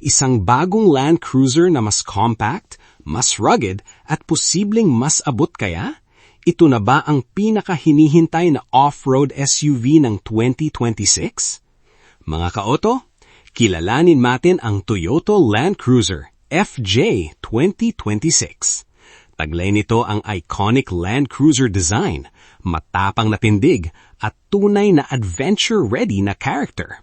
Isang bagong Land Cruiser na mas compact, mas rugged, at posibleng mas abot kaya? Ito na ba ang pinakahinihintay na off-road SUV ng 2026? Mga ka-auto, kilalanin natin ang Toyota Land Cruiser FJ 2026. Taglay nito ang iconic Land Cruiser design, matapang na tindig, at tunay na adventure-ready na character.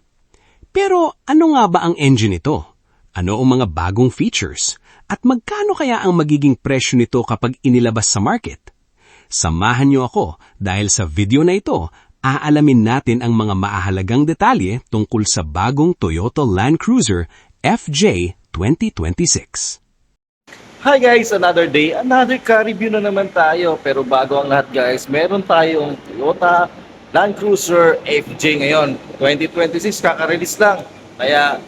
Pero ano nga ba ang engine nito? Ano ang mga bagong features? At magkano kaya ang magiging presyo nito kapag inilabas sa market? Samahan niyo ako dahil sa video na ito, aalamin natin ang mga maahalagang detalye tungkol sa bagong Toyota Land Cruiser FJ 2026. Hi guys! Another day, another car review na naman tayo. Pero bago ang lahat guys, meron tayong Toyota Land Cruiser FJ ngayon. 2026, kaka-release lang. Kaya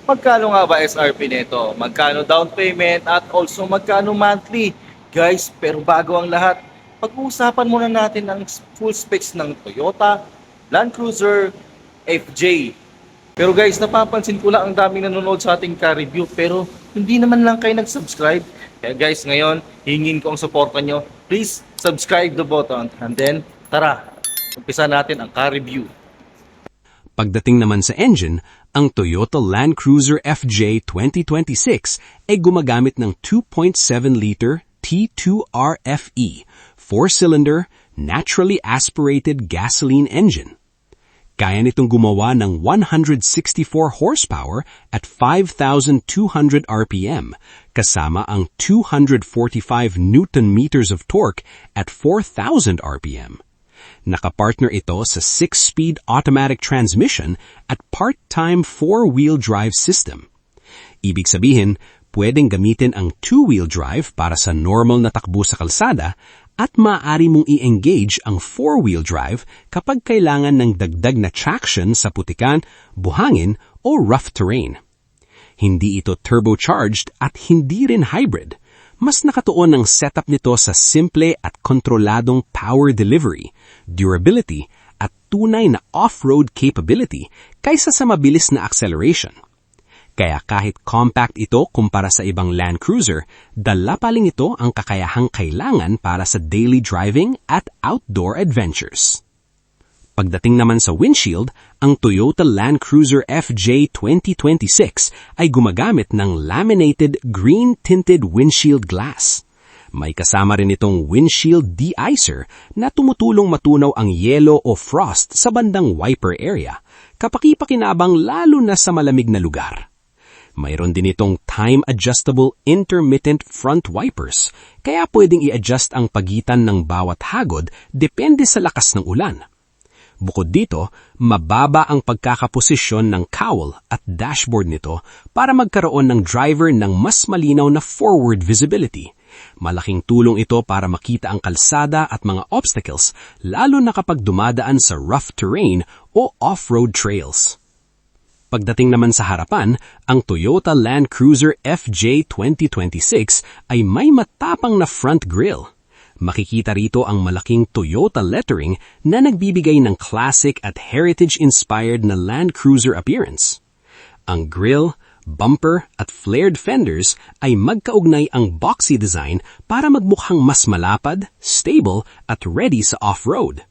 magkano nga ba SRP nito? Magkano down payment at also magkano monthly? Guys, pero bago ang lahat, pag-uusapan muna natin ang full specs ng Toyota Land Cruiser FJ. Pero guys, napapansin ko lang ang daming nanonood sa ating car review pero hindi naman lang kayo nag-subscribe. Kaya guys, ngayon, hingin ko ang suporta nyo. Please, subscribe the button. And then, tara, umpisa natin ang car review. Pagdating naman sa engine, ang Toyota Land Cruiser FJ 2026 ay gumagamit ng 2.7-liter T2RFE, 4-cylinder, naturally aspirated gasoline engine. Kaya nitong gumawa ng 164 horsepower at 5,200 RPM, kasama ang 245 Newton-meters of torque at 4,000 RPM. Nakapartner ito sa 6-speed automatic transmission at part-time 4-wheel drive system. Ibig sabihin, pwedeng gamitin ang 2-wheel drive para sa normal na takbo sa kalsada at maaari mong i-engage ang 4-wheel drive kapag kailangan ng dagdag na traction sa putikan, buhangin o rough terrain. Hindi ito turbocharged at hindi rin hybrid. Mas nakatuon ang setup nito sa simple at kontroladong power delivery, durability, at tunay na off-road capability kaysa sa mabilis na acceleration. Kaya kahit compact ito kumpara sa ibang Land Cruiser, dala pa rin ito ang kakayahang kailangan para sa daily driving at outdoor adventures. Pagdating naman sa windshield, ang Toyota Land Cruiser FJ 2026 ay gumagamit ng laminated green-tinted windshield glass. May kasama rin itong windshield de-icer na tumutulong matunaw ang yelo o frost sa bandang wiper area, kapaki-pakinabang lalo na sa malamig na lugar. Mayroon din itong time-adjustable intermittent front wipers, kaya pwedeng i-adjust ang pagitan ng bawat hagod depende sa lakas ng ulan. Bukod dito, mababa ang pagkakaposisyon ng cowl at dashboard nito para magkaroon ng driver ng mas malinaw na forward visibility. Malaking tulong ito para makita ang kalsada at mga obstacles, lalo na kapag dumadaan sa rough terrain o off-road trails. Pagdating naman sa harapan, ang Toyota Land Cruiser FJ 2026 ay may matapang na front grille. Makikita rito ang malaking Toyota lettering na nagbibigay ng classic at heritage-inspired na Land Cruiser appearance. Ang grille, bumper at flared fenders ay magkaugnay ang boxy design para magmukhang mas malapad, stable at ready sa off-road.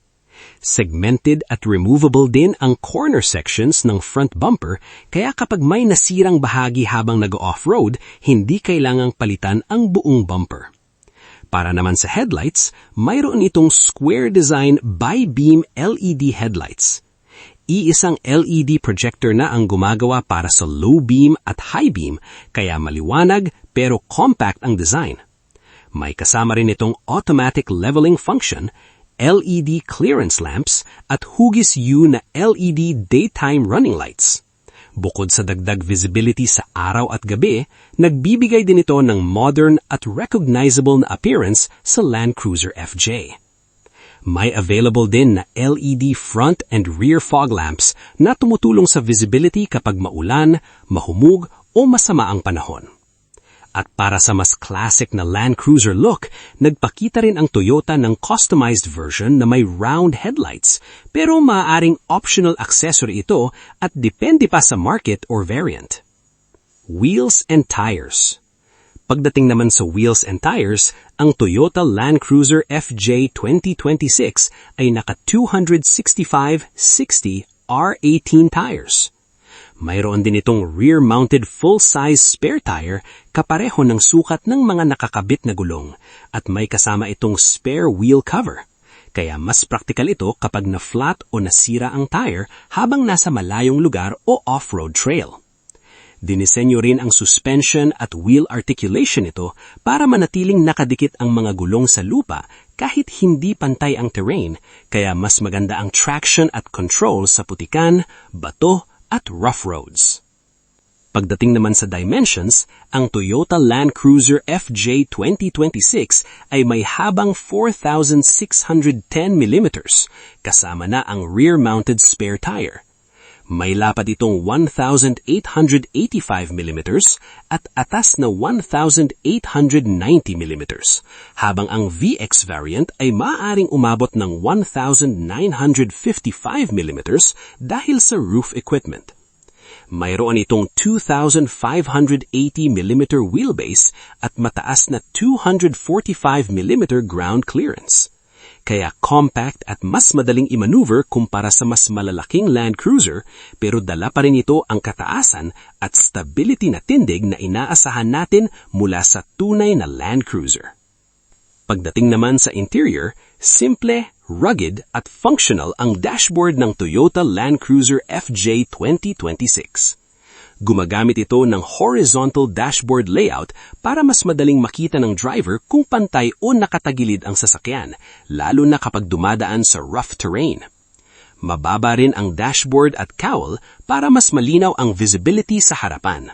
Segmented at removable din ang corner sections ng front bumper kaya kapag may nasirang bahagi habang nag-off-road, hindi kailangang palitan ang buong bumper. Para naman sa headlights, mayroon itong square design bi-beam LED headlights. Iisang LED projector na ang gumagawa para sa low beam at high beam, kaya maliwanag pero compact ang design. May kasama rin itong automatic leveling function, LED clearance lamps at hugis U na LED daytime running lights. Bukod sa dagdag visibility sa araw at gabi, nagbibigay din ito ng modern at recognizable na appearance sa Land Cruiser FJ. May available din na LED front and rear fog lamps na tumutulong sa visibility kapag maulan, mahumog o masama ang panahon. At para sa mas classic na Land Cruiser look, nagpakita rin ang Toyota ng customized version na may round headlights, pero maaaring optional accessory ito at depende pa sa market or variant. Wheels and tires. Pagdating naman sa wheels and tires, ang Toyota Land Cruiser FJ 2026 ay naka 265/60 R18 tires. Mayroon din itong rear-mounted full-size spare tire kapareho ng sukat ng mga nakakabit na gulong at may kasama itong spare wheel cover. Kaya mas praktikal ito kapag na-flat o nasira ang tire habang nasa malayong lugar o off-road trail. Dinisenyo rin ang suspension at wheel articulation nito para manatiling nakadikit ang mga gulong sa lupa kahit hindi pantay ang terrain, kaya mas maganda ang traction at control sa putikan, bato at rough roads. Pagdating naman sa dimensions, ang Toyota Land Cruiser FJ 2026 ay may habang 4,610 mm, kasama na ang rear-mounted spare tire. May lapad itong 1,885 mm at atas na 1,890 mm, habang ang VX variant ay maaaring umabot ng 1,955 mm dahil sa roof equipment. Mayroon itong 2,580 mm wheelbase at mataas na 245 mm ground clearance. Kaya compact at mas madaling i-maneuver kumpara sa mas malalaking Land Cruiser, pero dala pa rin ito ang kataasan at stability na tindig na inaasahan natin mula sa tunay na Land Cruiser. Pagdating naman sa interior, simple, rugged at functional ang dashboard ng Toyota Land Cruiser FJ 2026. Gumagamit ito ng horizontal dashboard layout para mas madaling makita ng driver kung pantay o nakatagilid ang sasakyan, lalo na kapag dumadaan sa rough terrain. Mababa rin ang dashboard at cowl para mas malinaw ang visibility sa harapan.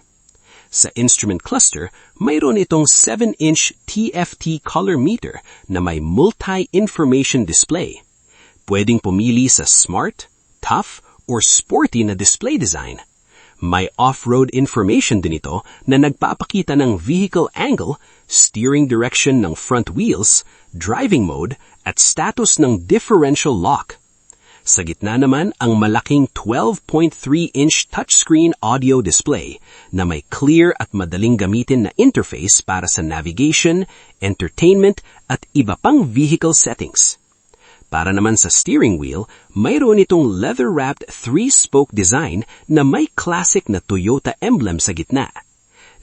Sa instrument cluster, mayroon itong 7-inch TFT color meter na may multi-information display. Pwedeng pumili sa smart, tough, or sporty na display design. May off-road information din ito na nagpapakita ng vehicle angle, steering direction ng front wheels, driving mode, at status ng differential lock. Sa gitna naman ang malaking 12.3-inch touchscreen audio display na may clear at madaling gamitin na interface para sa navigation, entertainment, at iba pang vehicle settings. Para naman sa steering wheel, mayroon itong leather-wrapped 3-spoke design na may classic na Toyota emblem sa gitna.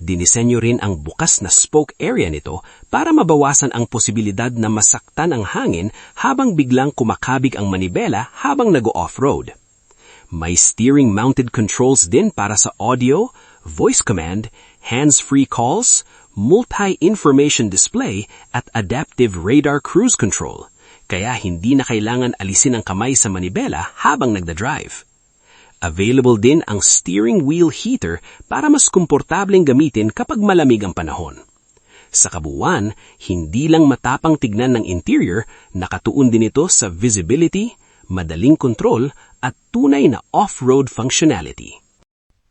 Dinisenyo rin ang bukas na spoke area nito para mabawasan ang posibilidad na masaktan ang hangin habang biglang kumakabig ang manibela habang nag-off-road. May steering-mounted controls din para sa audio, voice command, hands-free calls, multi-information display at adaptive radar cruise control. Kaya hindi na kailangan alisin ang kamay sa manibela habang nagda-drive. Available din ang steering wheel heater para mas komportableng gamitin kapag malamig ang panahon. Sa kabuuan, hindi lang matapang tignan ng interior, nakatuon din ito sa visibility, madaling kontrol at tunay na off-road functionality.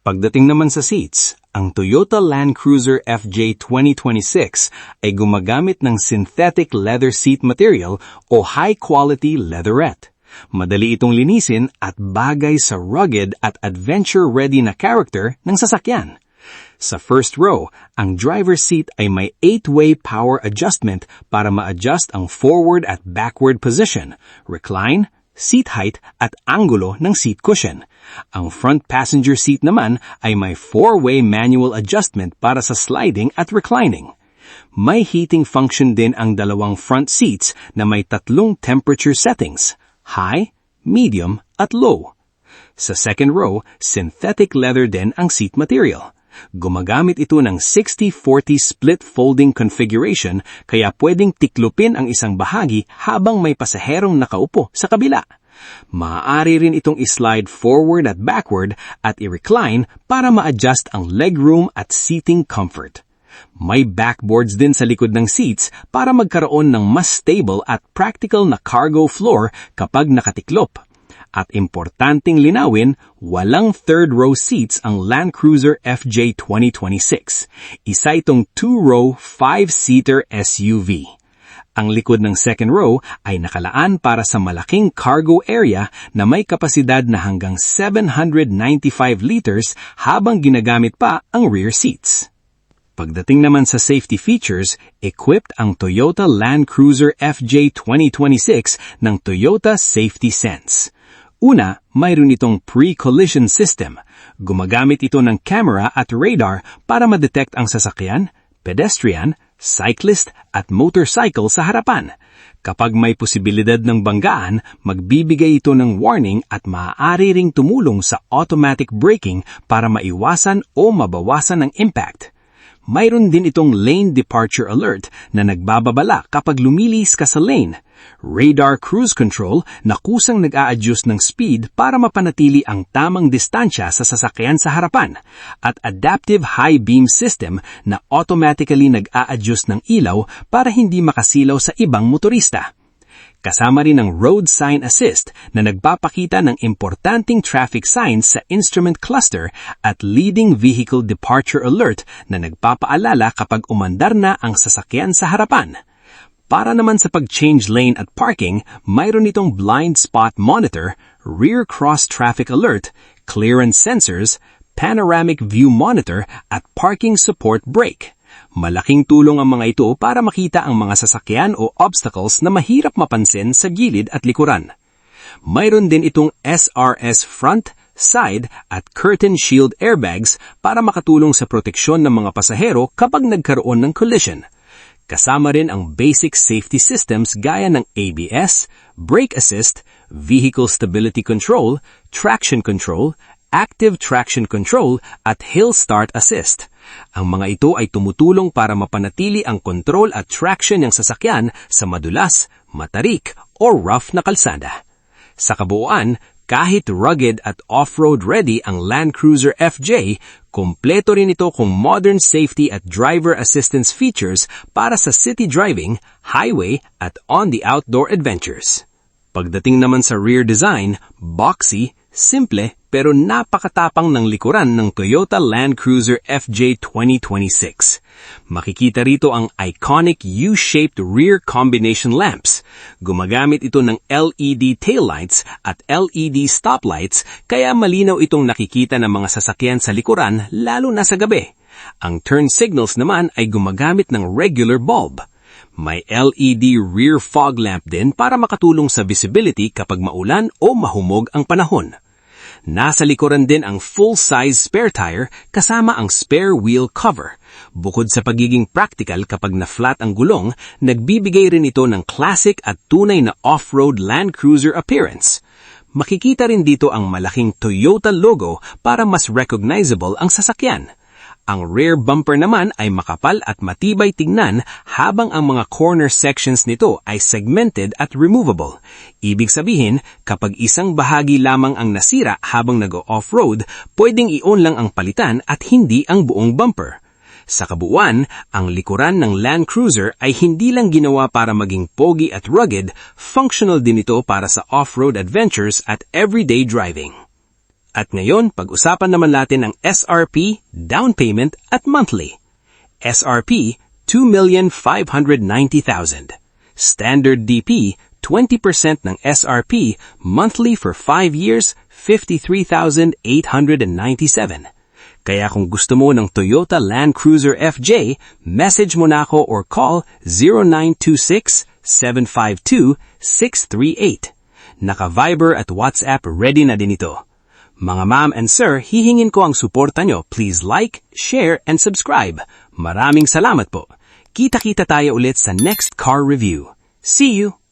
Pagdating naman sa seats, ang Toyota Land Cruiser FJ 2026 ay gumagamit ng synthetic leather seat material o high-quality leatherette. Madali itong linisin at bagay sa rugged at adventure-ready na character ng sasakyan. Sa first row, ang driver's seat ay may 8-way power adjustment para ma-adjust ang forward at backward position, recline, seat height at anggulo ng seat cushion. Ang front passenger seat naman ay may 4-way manual adjustment para sa sliding at reclining. May heating function din ang dalawang front seats na may 3 temperature settings, high, medium at low. Sa second row, synthetic leather din ang seat material. Gumagamit ito ng 60-40 split folding configuration kaya pwedeng tiklupin ang isang bahagi habang may pasaherong nakaupo sa kabila. Maaari rin itong islide forward at backward at i-recline para ma-adjust ang legroom at seating comfort. May backboards din sa likod ng seats para magkaroon ng mas stable at practical na cargo floor kapag nakatiklop. At importanteng linawin, walang third-row seats ang Land Cruiser FJ 2026. Isa itong 2-row, 5-seater SUV. Ang likod ng second row ay nakalaan para sa malaking cargo area na may kapasidad na hanggang 795 liters habang ginagamit pa ang rear seats. Pagdating naman sa safety features, equipped ang Toyota Land Cruiser FJ 2026 ng Toyota Safety Sense. Una, mayroon itong pre-collision system. Gumagamit ito ng camera at radar para ma-detect ang sasakyan, pedestrian, cyclist at motorcycle sa harapan. Kapag may posibilidad ng banggaan, magbibigay ito ng warning at maaari ring tumulong sa automatic braking para maiwasan o mabawasan ang impact. Mayroon din itong lane departure alert na nagbababala kapag lumilis ka sa lane. Radar cruise control na kusang nag-a-adjust ng speed para mapanatili ang tamang distansya sa sasakyan sa harapan. At adaptive high beam system na automatically nag-a-adjust ng ilaw para hindi makasilaw sa ibang motorista. Kasama rin ang road sign assist na nagpapakita ng importanteng traffic signs sa instrument cluster at leading vehicle departure alert na nagpapaalala kapag umandar na ang sasakyan sa harapan. Para naman sa pag-change lane at parking, mayroon itong blind spot monitor, rear cross traffic alert, clearance sensors, panoramic view monitor at parking support brake. Malaking tulong ang mga ito para makita ang mga sasakyan o obstacles na mahirap mapansin sa gilid at likuran. Mayroon din itong SRS front, side at curtain shield airbags para makatulong sa proteksyon ng mga pasahero kapag nagkaroon ng collision. Kasama rin ang basic safety systems gaya ng ABS, brake assist, vehicle stability control, traction control, active traction control at hill start assist. Ang mga ito ay tumutulong para mapanatili ang control at traction ng sasakyan sa madulas, matarik o rough na kalsada. Sa kabuuan, kahit rugged at off-road ready ang Land Cruiser FJ, kompleto rin ito kung modern safety at driver assistance features para sa city driving, highway at on-the-outdoor adventures. Pagdating naman sa rear design, boxy, simple pero napakatapang ng likuran ng Toyota Land Cruiser FJ 2026. Makikita rito ang iconic U-shaped rear combination lamps. Gumagamit ito ng LED taillights at LED stoplights kaya malinaw itong nakikita ng mga sasakyan sa likuran lalo na sa gabi. Ang turn signals naman ay gumagamit ng regular bulb. May LED rear fog lamp din para makatulong sa visibility kapag maulan o mahumog ang panahon. Nasa likuran din ang full-size spare tire kasama ang spare wheel cover. Bukod sa pagiging practical kapag na-flat ang gulong, nagbibigay rin ito ng classic at tunay na off-road Land Cruiser appearance. Makikita rin dito ang malaking Toyota logo para mas recognizable ang sasakyan. Ang rear bumper naman ay makapal at matibay tingnan habang ang mga corner sections nito ay segmented at removable. Ibig sabihin, kapag isang bahagi lamang ang nasira habang nag-off-road, pwedeng i-on lang ang palitan at hindi ang buong bumper. Sa kabuuan, ang likuran ng Land Cruiser ay hindi lang ginawa para maging pogi at rugged, functional din ito para sa off-road adventures at everyday driving. At ngayon, pag-usapan naman natin ang SRP, down payment at monthly. SRP, 2,590,000. Standard DP, 20% ng SRP, monthly for 5 years, 53,897. Kaya kung gusto mo ng Toyota Land Cruiser FJ, message mo na ako or call 0926-752-638. Naka-Viber at WhatsApp ready na din ito. Mga ma'am and sir, hihingin ko ang suporta nyo. Please like, share, and subscribe. Maraming salamat po. Kita-kita tayo ulit sa next car review. See you!